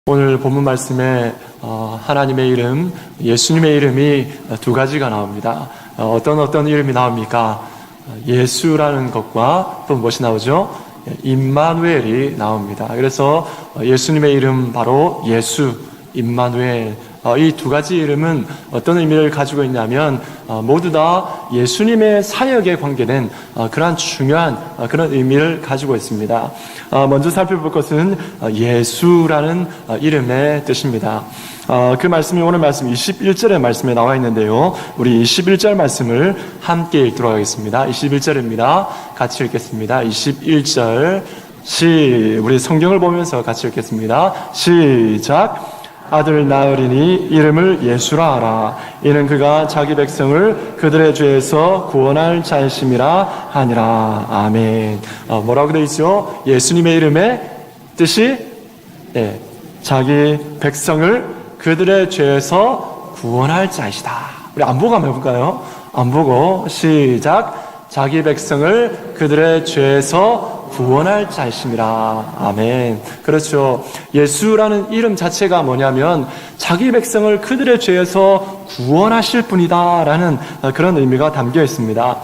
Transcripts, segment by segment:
오늘 본문 말씀에 하나님의 이름, 예수님의 이름이 두 가지가 나옵니다. 어떤 이름이 나옵니까? 예수라는 것과 또 무엇이 나오죠? 임마누엘이 나옵니다. 그래서 예수님의 이름 바로 예수, 임마누엘, 이 두 가지 이름은 어떤 의미를 가지고 있냐면 모두 다 예수님의 사역에 관계된 그러한 중요한 그런 의미를 가지고 있습니다. 먼저 살펴볼 것은 예수라는 이름의 뜻입니다. 그 말씀이 오늘 말씀 21절의 말씀에 나와 있는데요. 우리 21절 말씀을 함께 읽도록 하겠습니다. 21절입니다. 같이 읽겠습니다. 21절 우리 성경을 보면서 같이 읽겠습니다. 시작. 아들 낳으리니 이름을 예수라 하라. 이는 그가 자기 백성을 그들의 죄에서 구원할 자이심이라 하니라. 아멘. 뭐라고 되어 있죠? 예수님의 이름의 뜻이 자기 백성을 그들의 죄에서 구원할 자이시다. 우리 안 보고 한번 해볼까요? 안 보고 시작. 자기 백성을 그들의 죄에서 구원할 자이심이라. 아멘. 그렇죠. 예수라는 이름 자체가 뭐냐면 자기 백성을 그들의 죄에서 구원하실 분이다 라는 그런 의미가 담겨 있습니다.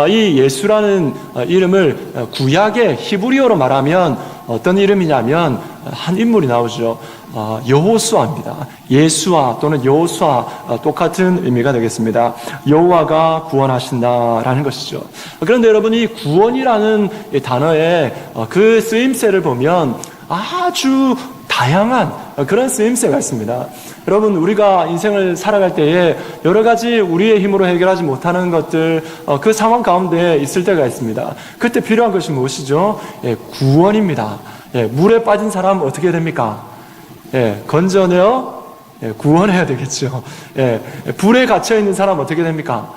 이 예수라는 이름을 구약의 히브리어로 말하면 어떤 이름이냐면 한 인물이 나오죠. 여호수아입니다. 예수와 또는 여호수아 똑같은 의미가 되겠습니다. 여호와가 구원하신다라는 것이죠. 그런데 여러분, 이 구원이라는 단어의 그 쓰임새를 보면 아주 다양한 그런 쓰임새가 있습니다. 여러분, 우리가 인생을 살아갈 때에 여러 가지 우리의 힘으로 해결하지 못하는 것들, 그 상황 가운데 있을 때가 있습니다. 그때 필요한 것이 무엇이죠? 구원입니다. 물에 빠진 사람 어떻게 됩니까? 건져내어 구원해야 되겠죠. 불에 갇혀있는 사람 어떻게 됩니까?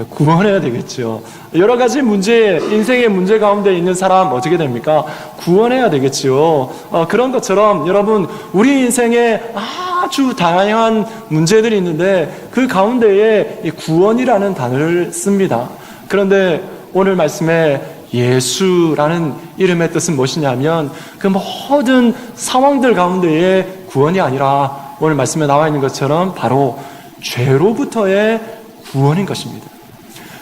구원해야 되겠죠. 여러 가지 문제, 인생의 문제 가운데 있는 사람 어떻게 됩니까? 구원해야 되겠죠. 그런 것처럼 여러분, 우리 인생에 아주 다양한 문제들이 있는데 그 가운데에 이 구원이라는 단어를 씁니다. 그런데 오늘 말씀에 예수라는 이름의 뜻은 무엇이냐면 그 모든 상황들 가운데에 구원이 아니라 오늘 말씀에 나와 있는 것처럼 바로 죄로부터의 구원인 것입니다.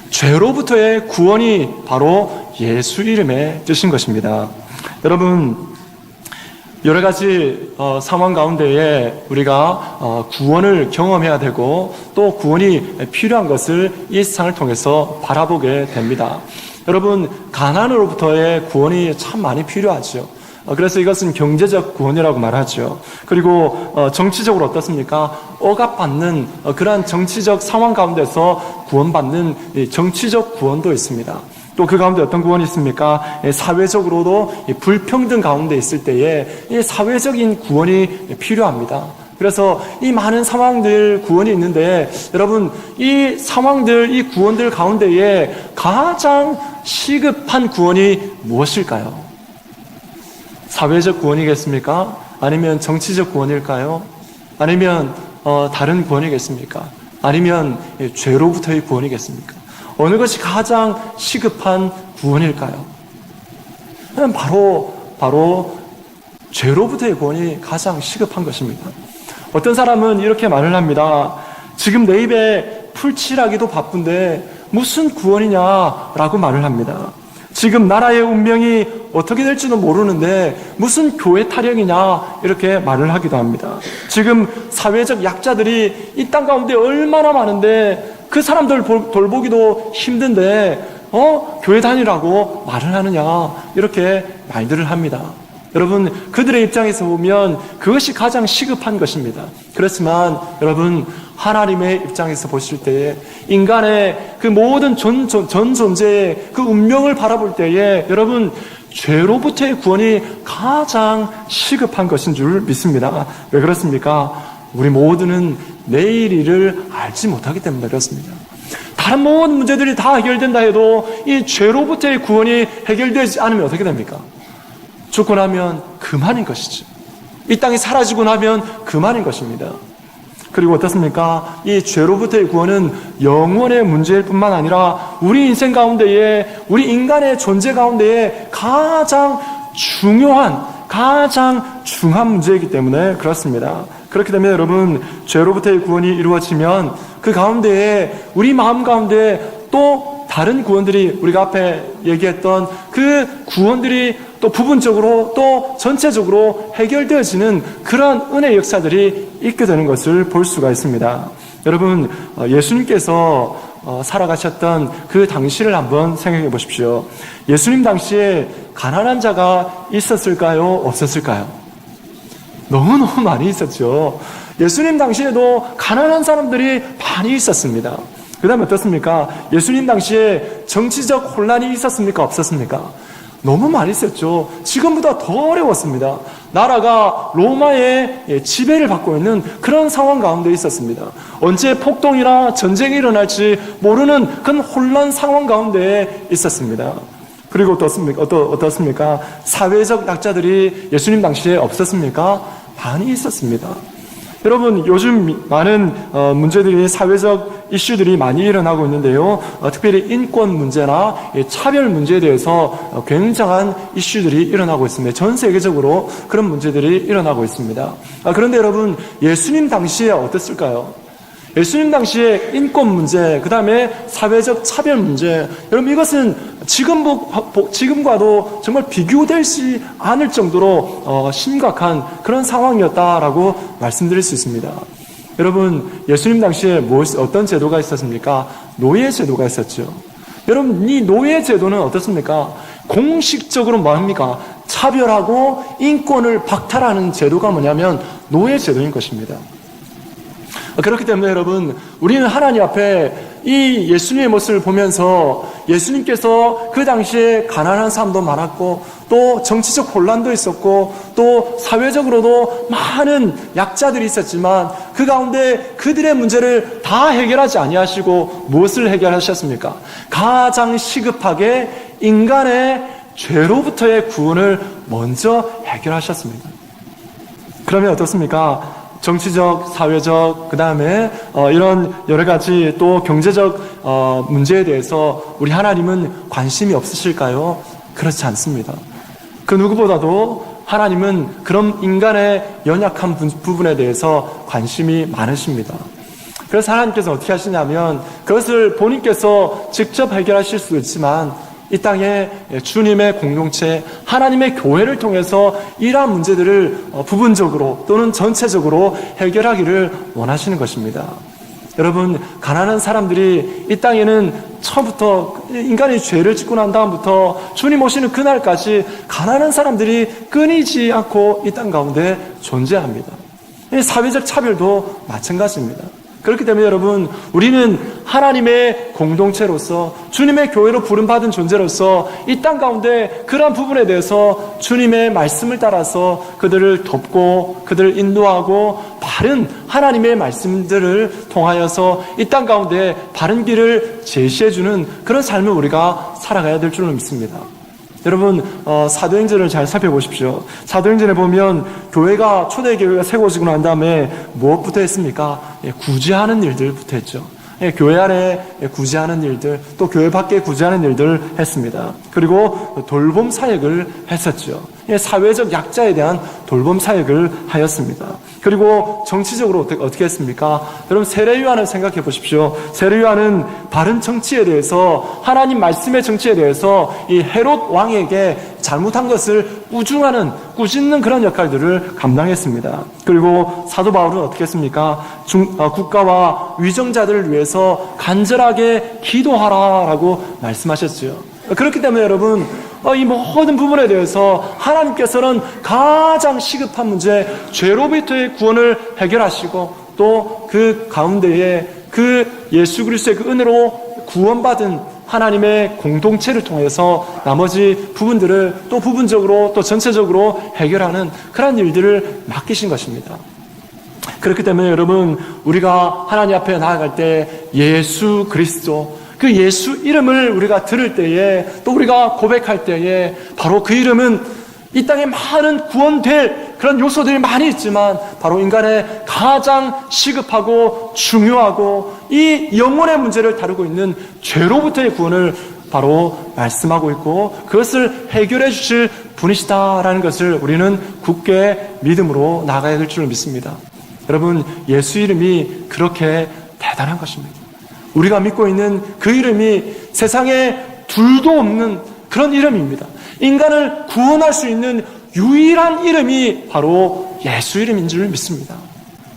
죄로부터의 구원이 바로 예수 이름의 뜻인 것입니다. 여러분, 여러 가지 상황 가운데에 우리가 구원을 경험해야 되고 또 구원이 필요한 것을 이 세상을 통해서 바라보게 됩니다. 여러분, 가난으로부터의 구원이 참 많이 필요하죠. 그래서 이것은 경제적 구원이라고 말하죠. 그리고 정치적으로 어떻습니까? 억압받는 그러한 정치적 상황 가운데서 구원받는 정치적 구원도 있습니다. 또 그 가운데 어떤 구원이 있습니까? 사회적으로도 불평등 가운데 있을 때에 이 사회적인 구원이 필요합니다. 그래서 이 많은 상황들 구원이 있는데 여러분, 이 상황들, 이 구원들 가운데에 가장 시급한 구원이 무엇일까요? 사회적 구원이겠습니까? 아니면 정치적 구원일까요? 아니면 다른 구원이겠습니까? 아니면 죄로부터의 구원이겠습니까? 어느 것이 가장 시급한 구원일까요? 바로 죄로부터의 구원이 가장 시급한 것입니다. 어떤 사람은 이렇게 말을 합니다. 지금 내 입에 풀칠하기도 바쁜데 무슨 구원이냐라고 말을 합니다. 지금 나라의 운명이 어떻게 될지도 모르는데 무슨 교회 타령이냐 이렇게 말을 하기도 합니다. 지금 사회적 약자들이 이 땅 가운데 얼마나 많은데 그 사람들 돌보기도 힘든데 교회 다니라고 말을 하느냐 이렇게 말들을 합니다. 여러분, 그들의 입장에서 보면 그것이 가장 시급한 것입니다. 그렇지만 여러분, 하나님의 입장에서 보실 때에 인간의 그 모든 전 존재의 그 운명을 바라볼 때에 여러분, 죄로부터의 구원이 가장 시급한 것인 줄 믿습니다. 왜 그렇습니까? 우리 모두는 내일 일을 알지 못하기 때문에 그렇습니다. 다른 모든 문제들이 다 해결된다 해도 이 죄로부터의 구원이 해결되지 않으면 어떻게 됩니까? 죽고 나면 그만인 것이죠. 이 땅이 사라지고 나면 그만인 것입니다. 그리고 어떻습니까? 이 죄로부터의 구원은 영원의 문제일 뿐만 아니라 우리 인생 가운데에, 우리 인간의 존재 가운데에 가장 중요한 가장 중요한 문제이기 때문에 그렇습니다. 그렇기 때문에 여러분, 죄로부터의 구원이 이루어지면 그 가운데에 우리 마음 가운데 또 다른 구원들이, 우리가 앞에 얘기했던 그 구원들이 또 부분적으로 또 전체적으로 해결되어지는 그런 은혜의 역사들이 있게 되는 것을 볼 수가 있습니다. 여러분, 예수님께서 살아가셨던 그 당시를 한번 생각해 보십시오. 예수님 당시에 가난한 자가 있었을까요? 없었을까요? 너무너무 많이 있었죠. 예수님 당시에도 가난한 사람들이 많이 있었습니다. 그 다음에 어떻습니까? 예수님 당시에 정치적 혼란이 있었습니까? 없었습니까? 너무 많이 있었죠. 지금보다 더 어려웠습니다. 나라가 로마의 지배를 받고 있는 그런 상황 가운데 있었습니다. 언제 폭동이나 전쟁이 일어날지 모르는 그런 혼란 상황 가운데 있었습니다. 그리고 어떻습니까? 사회적 약자들이 예수님 당시에 없었습니까? 많이 있었습니다. 여러분, 요즘 많은 문제들이, 사회적 이슈들이 많이 일어나고 있는데요. 특별히 인권 문제나 차별 문제에 대해서 굉장한 이슈들이 일어나고 있습니다. 전 세계적으로 그런 문제들이 일어나고 있습니다. 그런데 여러분, 예수님 당시에 어땠을까요? 예수님 당시에 인권 문제, 그 다음에 사회적 차별 문제, 여러분, 이것은 지금과도 정말 비교되지 않을 정도로 심각한 그런 상황이었다라고 말씀드릴 수 있습니다. 여러분, 예수님 당시에 어떤 제도가 있었습니까? 노예 제도가 있었죠. 여러분, 이 노예 제도는 어떻습니까? 공식적으로 뭐합니까? 차별하고 인권을 박탈하는 제도가 뭐냐면 노예 제도인 것입니다. 그렇기 때문에 여러분, 우리는 하나님 앞에 이 예수님의 모습을 보면서 예수님께서 그 당시에 가난한 사람도 많았고 또 정치적 혼란도 있었고 또 사회적으로도 많은 약자들이 있었지만 그 가운데 그들의 문제를 다 해결하지 아니하시고 무엇을 해결하셨습니까? 가장 시급하게 인간의 죄로부터의 구원을 먼저 해결하셨습니다. 그러면 어떻습니까? 정치적, 사회적, 그 다음에 이런 여러 가지 또 경제적 문제에 대해서 우리 하나님은 관심이 없으실까요? 그렇지 않습니다. 그 누구보다도 하나님은 그런 인간의 연약한 부분에 대해서 관심이 많으십니다. 그래서 하나님께서 어떻게 하시냐면 그것을 본인께서 직접 해결하실 수도 있지만 이 땅에 주님의 공동체, 하나님의 교회를 통해서 이러한 문제들을 부분적으로 또는 전체적으로 해결하기를 원하시는 것입니다. 여러분, 가난한 사람들이 이 땅에는 처음부터 인간이 죄를 짓고 난 다음부터 주님 오시는 그날까지 가난한 사람들이 끊이지 않고 이 땅 가운데 존재합니다. 사회적 차별도 마찬가지입니다. 그렇기 때문에 여러분, 우리는 하나님의 공동체로서 주님의 교회로 부름받은 존재로서 이 땅 가운데 그러한 부분에 대해서 주님의 말씀을 따라서 그들을 돕고 그들을 인도하고 바른 하나님의 말씀들을 통하여서 이 땅 가운데 바른 길을 제시해주는 그런 삶을 우리가 살아가야 될 줄로 믿습니다. 여러분, 사도행전을 잘 살펴보십시오. 사도행전에 보면 교회가, 초대교회가 세워지고 난 다음에 무엇부터 했습니까? 구제하는 일들부터 했죠. 교회 안에 구제하는 일들, 또 교회 밖에 구제하는 일들을 했습니다. 그리고 돌봄 사역을 했었죠. 사회적 약자에 대한 돌봄 사역을 하였습니다. 그리고 정치적으로 어떻게 했습니까? 여러분, 세례요한을 생각해 보십시오. 세례요한은 바른 정치에 대해서, 하나님 말씀의 정치에 대해서 이 헤롯 왕에게 잘못한 것을 우중하는, 꾸짖는 그런 역할들을 감당했습니다. 그리고 사도 바울은 어떻게 했습니까? 국가와 위정자들을 위해서 간절하게 기도하라라고 말씀하셨죠. 그렇기 때문에 여러분, 이 모든 부분에 대해서 하나님께서는 가장 시급한 문제, 죄로부터의 구원을 해결하시고 또 그 가운데에 그 예수 그리스도의 그 은혜로 구원받은 하나님의 공동체를 통해서 나머지 부분들을 또 부분적으로 또 전체적으로 해결하는 그런 일들을 맡기신 것입니다. 그렇기 때문에 여러분, 우리가 하나님 앞에 나아갈 때 예수 그리스도, 그 예수 이름을 우리가 들을 때에, 또 우리가 고백할 때에 바로 그 이름은 이 땅에 많은 구원될 그런 요소들이 많이 있지만 바로 인간의 가장 시급하고 중요하고 이 영혼의 문제를 다루고 있는 죄로부터의 구원을 바로 말씀하고 있고 그것을 해결해 주실 분이시다라는 것을 우리는 굳게 믿음으로 나가야 될 줄 믿습니다. 여러분, 예수 이름이 그렇게 대단한 것입니다. 우리가 믿고 있는 그 이름이 세상에 둘도 없는 그런 이름입니다. 인간을 구원할 수 있는 유일한 이름이 바로 예수 이름인 줄 믿습니다.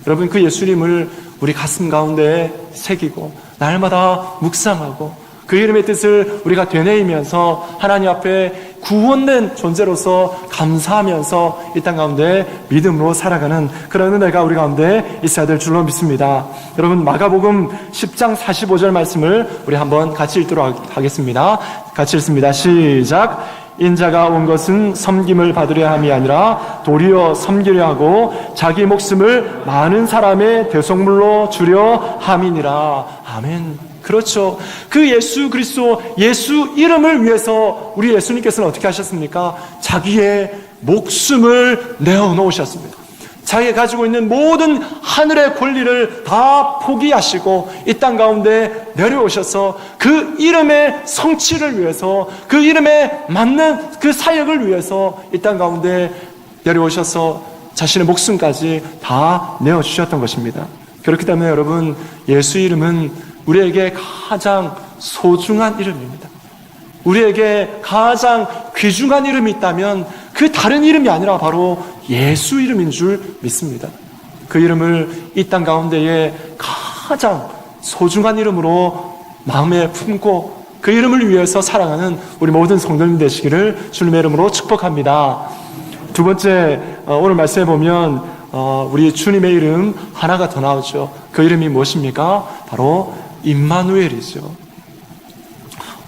여러분, 그 예수 이름을 우리 가슴 가운데 새기고 날마다 묵상하고 그 이름의 뜻을 우리가 되뇌이면서 하나님 앞에 구원된 존재로서 감사하면서 이 땅 가운데 믿음으로 살아가는 그런 은혜가 우리 가운데 있어야 될 줄로 믿습니다. 여러분, 마가복음 10장 45절 말씀을 우리 한번 같이 읽도록 하겠습니다. 같이 읽습니다. 시작. 인자가 온 것은 섬김을 받으려 함이 아니라 도리어 섬기려 하고 자기 목숨을 많은 사람의 대속물로 주려 함이니라. 아멘. 그렇죠. 그 예수 그리스도, 예수 이름을 위해서 우리 예수님께서는 어떻게 하셨습니까? 자기의 목숨을 내어놓으셨습니다. 자기가 가지고 있는 모든 하늘의 권리를 다 포기하시고 이 땅 가운데 내려오셔서 그 이름의 성취를 위해서, 그 이름에 맞는 그 사역을 위해서 이 땅 가운데 내려오셔서 자신의 목숨까지 다 내어주셨던 것입니다. 그렇기 때문에 여러분, 예수 이름은 우리에게 가장 소중한 이름입니다. 우리에게 가장 귀중한 이름이 있다면 그 다른 이름이 아니라 바로 예수 이름인 줄 믿습니다. 그 이름을 이 땅 가운데에 가장 소중한 이름으로 마음에 품고 그 이름을 위해서 살아가는 우리 모든 성도님 되시기를 주님의 이름으로 축복합니다. 두 번째, 오늘 말씀해 보면 우리 주님의 이름 하나가 더 나오죠. 그 이름이 무엇입니까? 바로 임마누엘이죠.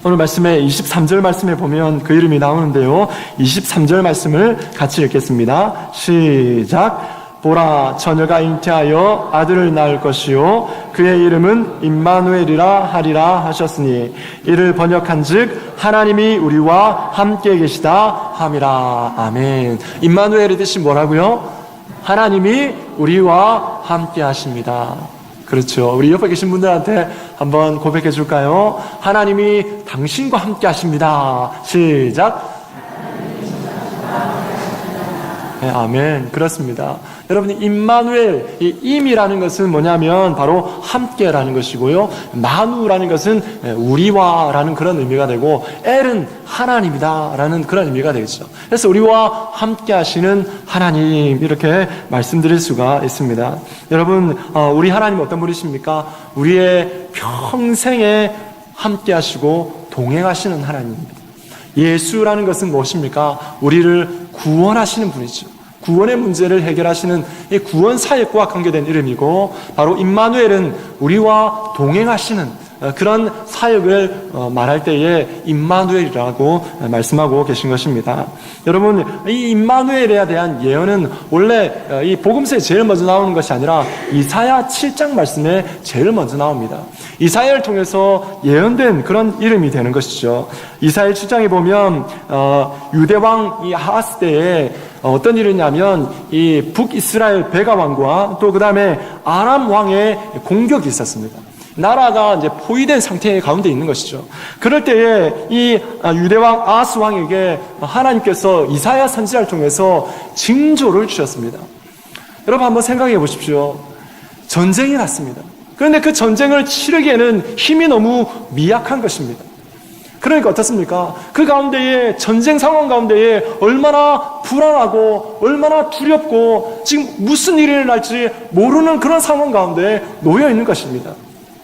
오늘 말씀에 23절 말씀에 보면 그 이름이 나오는데요. 23절 말씀을 같이 읽겠습니다. 시작. 보라, 처녀가 잉태하여 아들을 낳을 것이요 그의 이름은 임마누엘이라 하리라 하셨으니 이를 번역한즉 하나님이 우리와 함께 계시다 함이라. 아멘. 임마누엘의 뜻이 뭐라고요? 하나님이 우리와 함께 하십니다. 그렇죠. 우리 옆에 계신 분들한테 한번 고백해 줄까요? 하나님이 당신과 함께 하십니다. 시작. 네, 아멘. 그렇습니다. 여러분, 임마누엘, 이 임이라는 것은 뭐냐면 바로 함께라는 것이고요. 마누라는 것은 우리와라는 그런 의미가 되고, 엘은 하나님이다라는 그런 의미가 되겠죠. 그래서 우리와 함께 하시는 하나님, 이렇게 말씀드릴 수가 있습니다. 여러분, 우리 하나님 어떤 분이십니까? 우리의 평생에 함께 하시고 동행하시는 하나님입니다. 예수라는 것은 무엇입니까? 우리를 구원하시는 분이죠. 구원의 문제를 해결하시는 이 구원 사역과 관계된 이름이고, 바로 임마누엘은 우리와 동행하시는 그런 사역을 말할 때에 임마누엘이라고 말씀하고 계신 것입니다. 여러분, 이 임마누엘에 대한 예언은 원래 이 복음서에 제일 먼저 나오는 것이 아니라 이사야 7장 말씀에 제일 먼저 나옵니다. 이사야를 통해서 예언된 그런 이름이 되는 것이죠. 이사야 7장에 보면 유대왕 이 아하스 때에 어떤 일이냐면 이 북이스라엘 베가 왕과 또 그 다음에 아람 왕의 공격이 있었습니다. 나라가 이제 포위된 상태 가운데 있는 것이죠. 그럴 때에 이 유대왕 아하스 왕에게 하나님께서 이사야 선지자를 통해서 징조를 주셨습니다. 여러분, 한번 생각해 보십시오. 전쟁이 났습니다. 그런데 그 전쟁을 치르기에는 힘이 너무 미약한 것입니다. 그러니까 어떻습니까? 그 가운데에, 전쟁 상황 가운데에 얼마나 불안하고 얼마나 두렵고 지금 무슨 일이 일어날지 모르는 그런 상황 가운데 놓여 있는 것입니다.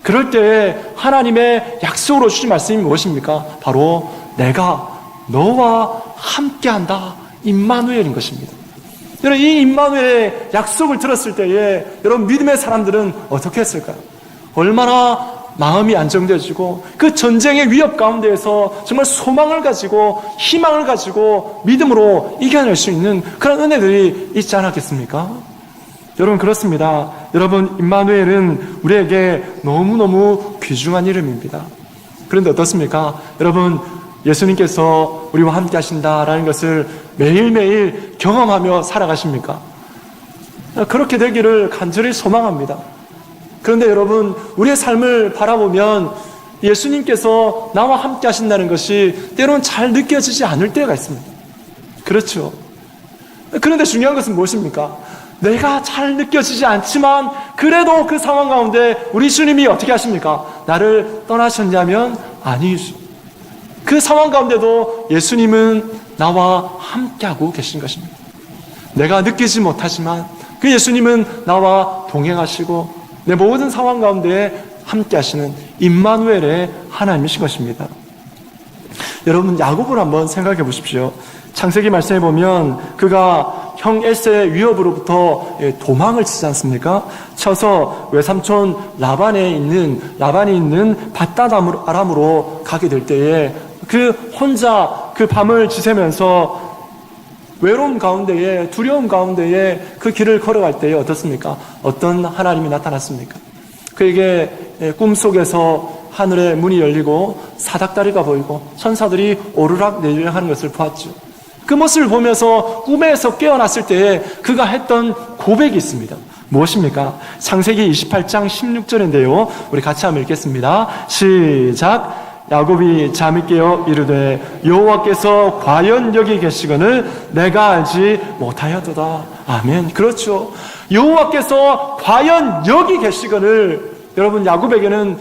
그럴 때에 하나님의 약속으로 주신 말씀이 무엇입니까? 바로 내가 너와 함께한다, 임마누엘인 것입니다. 여러분, 이 임마누엘의 약속을 들었을 때에 여러분, 믿음의 사람들은 어떻게 했을까요? 얼마나 마음이 안정되어지고 그 전쟁의 위협 가운데에서 정말 소망을 가지고 희망을 가지고 믿음으로 이겨낼 수 있는 그런 은혜들이 있지 않았겠습니까? 여러분, 그렇습니다. 여러분, 임마누엘은 우리에게 너무너무 귀중한 이름입니다. 그런데 어떻습니까? 여러분, 예수님께서 우리와 함께 하신다라는 것을 매일매일 경험하며 살아가십니까? 그렇게 되기를 간절히 소망합니다. 그런데 여러분, 우리의 삶을 바라보면 예수님께서 나와 함께 하신다는 것이 때로는 잘 느껴지지 않을 때가 있습니다. 그렇죠. 그런데 중요한 것은 무엇입니까? 내가 잘 느껴지지 않지만 그래도 그 상황 가운데 우리 주님이 어떻게 하십니까? 나를 떠나셨냐면 아니죠. 그 상황 가운데도 예수님은 나와 함께하고 계신 것입니다. 내가 느끼지 못하지만 그 예수님은 나와 동행하시고 내 모든 상황 가운데 함께 하시는 임마누엘의 하나님이신 것입니다. 여러분, 야곱을 한번 생각해 보십시오. 창세기 말씀해 보면 그가 형 에서의 위협으로부터 도망을 치지 않습니까? 쳐서 외삼촌 라반이 있는 밧닷 아람으로 가게 될 때에 그 혼자 그 밤을 지새면서 외로움 가운데에, 두려움 가운데에 그 길을 걸어갈 때에 어떻습니까? 어떤 하나님이 나타났습니까? 그에게 꿈속에서 하늘의 문이 열리고 사닥다리가 보이고 천사들이 오르락 내리락 하는 것을 보았죠. 그 모습을 보면서 꿈에서 깨어났을 때에 그가 했던 고백이 있습니다. 무엇입니까? 창세기 28장 16절인데요. 우리 같이 한번 읽겠습니다. 시작. 야곱이 잠이 깨어 이르되 여호와께서 과연 여기 계시거늘 내가 알지 못하였도다. 아멘. 그렇죠. 여호와께서 과연 여기 계시거늘, 여러분, 야곱에게는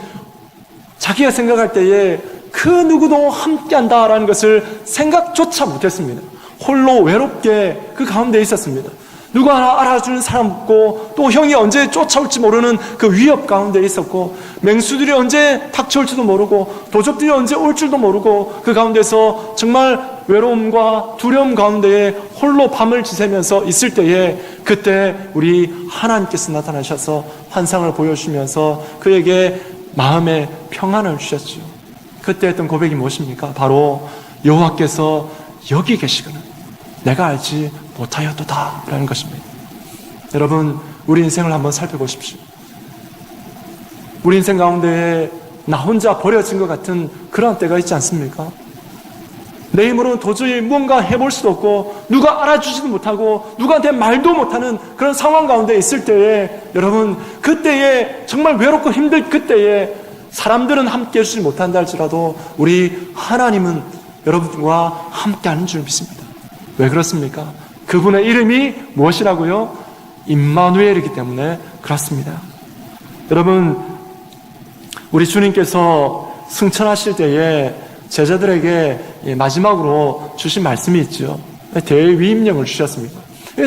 자기가 생각할 때에 그 누구도 함께한다라는 것을 생각조차 못했습니다. 홀로 외롭게 그 가운데 있었습니다. 누가 하나 알아주는 사람 없고, 또 형이 언제 쫓아올지 모르는 그 위협 가운데 있었고, 맹수들이 언제 닥쳐올지도 모르고, 도적들이 언제 올 줄도 모르고, 그 가운데서 정말 외로움과 두려움 가운데에 홀로 밤을 지새면서 있을 때에 그때 우리 하나님께서 나타나셔서 환상을 보여주시면서 그에게 마음의 평안을 주셨죠. 그때 했던 고백이 무엇입니까? 바로 여호와께서 여기 계시거늘 내가 알지 못하였도다 라는 것입니다. 여러분, 우리 인생을 한번 살펴보십시오. 우리 인생 가운데 나 혼자 버려진 것 같은 그런 때가 있지 않습니까? 내 힘으로는 도저히 무언가 해볼 수도 없고 누가 알아주지도 못하고 누구한테 말도 못하는 그런 상황 가운데 있을 때에, 여러분, 그때에 정말 외롭고 힘들 그때에 사람들은 함께 해주지 못한다 할지라도 우리 하나님은 여러분과 함께하는 줄 믿습니다. 왜 그렇습니까? 그분의 이름이 무엇이라고요? 임마누엘이기 때문에 그렇습니다. 여러분, 우리 주님께서 승천하실 때에 제자들에게 마지막으로 주신 말씀이 있죠. 대위임령을 주셨습니다.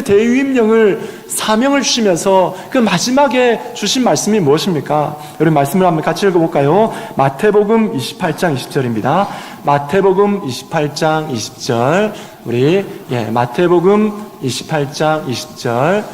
대위임령을 사명을 주시면서 그 마지막에 주신 말씀이 무엇입니까? 우리 말씀을 한번 같이 읽어볼까요? 마태복음 28장 20절입니다. 마태복음 28장 20절. 우리 마태복음 28장 20절.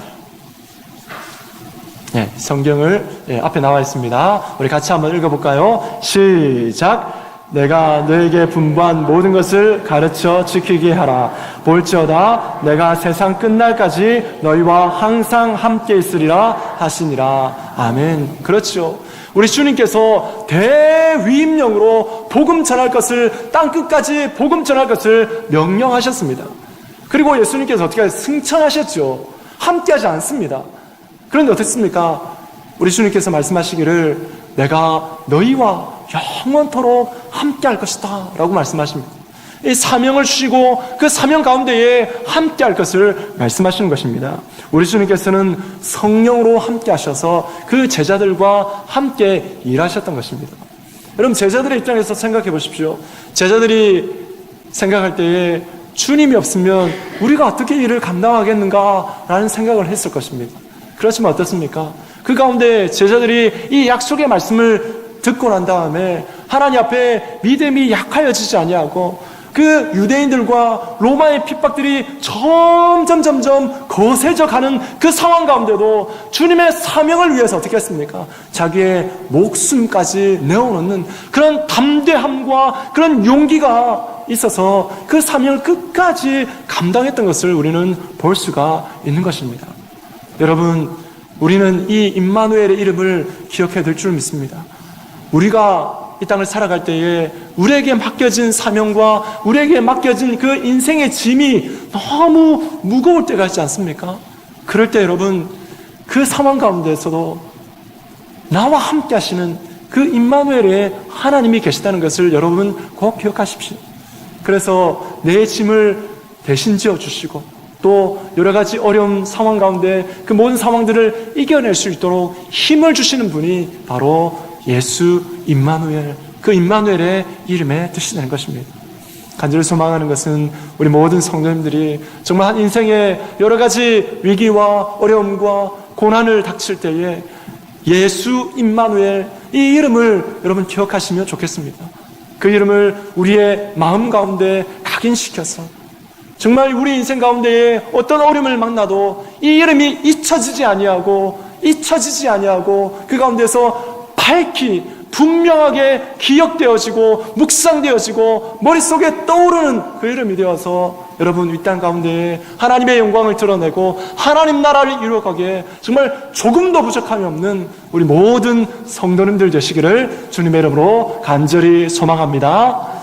성경을 앞에 나와 있습니다. 우리 같이 한번 읽어볼까요? 시작. 내가 너에게 분부한 모든 것을 가르쳐 지키게 하라. 볼지어다 내가 세상 끝날까지 너희와 항상 함께 있으리라 하시니라. 아멘. 그렇죠. 우리 주님께서 대위임령으로 복음 전할 것을, 땅끝까지 복음 전할 것을 명령하셨습니다. 그리고 예수님께서 어떻게 승천하셨죠. 함께하지 않습니다. 그런데 어떻습니까? 우리 주님께서 말씀하시기를 내가 너희와 영원토록 함께할 것이다 라고 말씀하십니다. 이 사명을 주시고 그 사명 가운데에 함께할 것을 말씀하시는 것입니다. 우리 주님께서는 성령으로 함께하셔서 그 제자들과 함께 일하셨던 것입니다. 여러분, 제자들의 입장에서 생각해 보십시오. 제자들이 생각할 때에 주님이 없으면 우리가 어떻게 일을 감당하겠는가라는 생각을 했을 것입니다. 그렇지만 어떻습니까? 그 가운데 제자들이 이 약속의 말씀을 듣고 난 다음에 하나님 앞에 믿음이 약하여지지 아니하고 그 유대인들과 로마의 핍박들이 점점 거세져 가는 그 상황 가운데도 주님의 사명을 위해서 어떻게 했습니까? 자기의 목숨까지 내어놓는 그런 담대함과 그런 용기가 있어서 그 사명을 끝까지 감당했던 것을 우리는 볼 수가 있는 것입니다. 여러분, 우리는 이 임마누엘의 이름을 기억해야 될 줄 믿습니다. 우리가 이 땅을 살아갈 때에 우리에게 맡겨진 사명과 우리에게 맡겨진 그 인생의 짐이 너무 무거울 때가 있지 않습니까? 그럴 때 여러분, 그 상황 가운데서도 나와 함께 하시는 그 임마누엘에 하나님이 계시다는 것을 여러분 꼭 기억하십시오. 그래서 내 짐을 대신 지어주시고 또 여러 가지 어려운 상황 가운데 그 모든 상황들을 이겨낼 수 있도록 힘을 주시는 분이 바로 예수 임마누엘, 그 임마누엘의 이름에 드시는 것입니다. 간절히 소망하는 것은 우리 모든 성도님들이 정말 한 인생의 여러 가지 위기와 어려움과 고난을 닥칠 때에 예수 임마누엘, 이 이름을 여러분 기억하시면 좋겠습니다. 그 이름을 우리의 마음 가운데 각인시켜서 정말 우리 인생 가운데에 어떤 어려움을 만나도 이 이름이 잊혀지지 아니하고 그 가운데서 밝히 분명하게 기억되어지고 묵상되어지고 머릿속에 떠오르는 그 이름이 되어서 여러분 이 땅 가운데 하나님의 영광을 드러내고 하나님 나라를 이루어가게 정말 조금도 부족함이 없는 우리 모든 성도님들 되시기를 주님의 이름으로 간절히 소망합니다.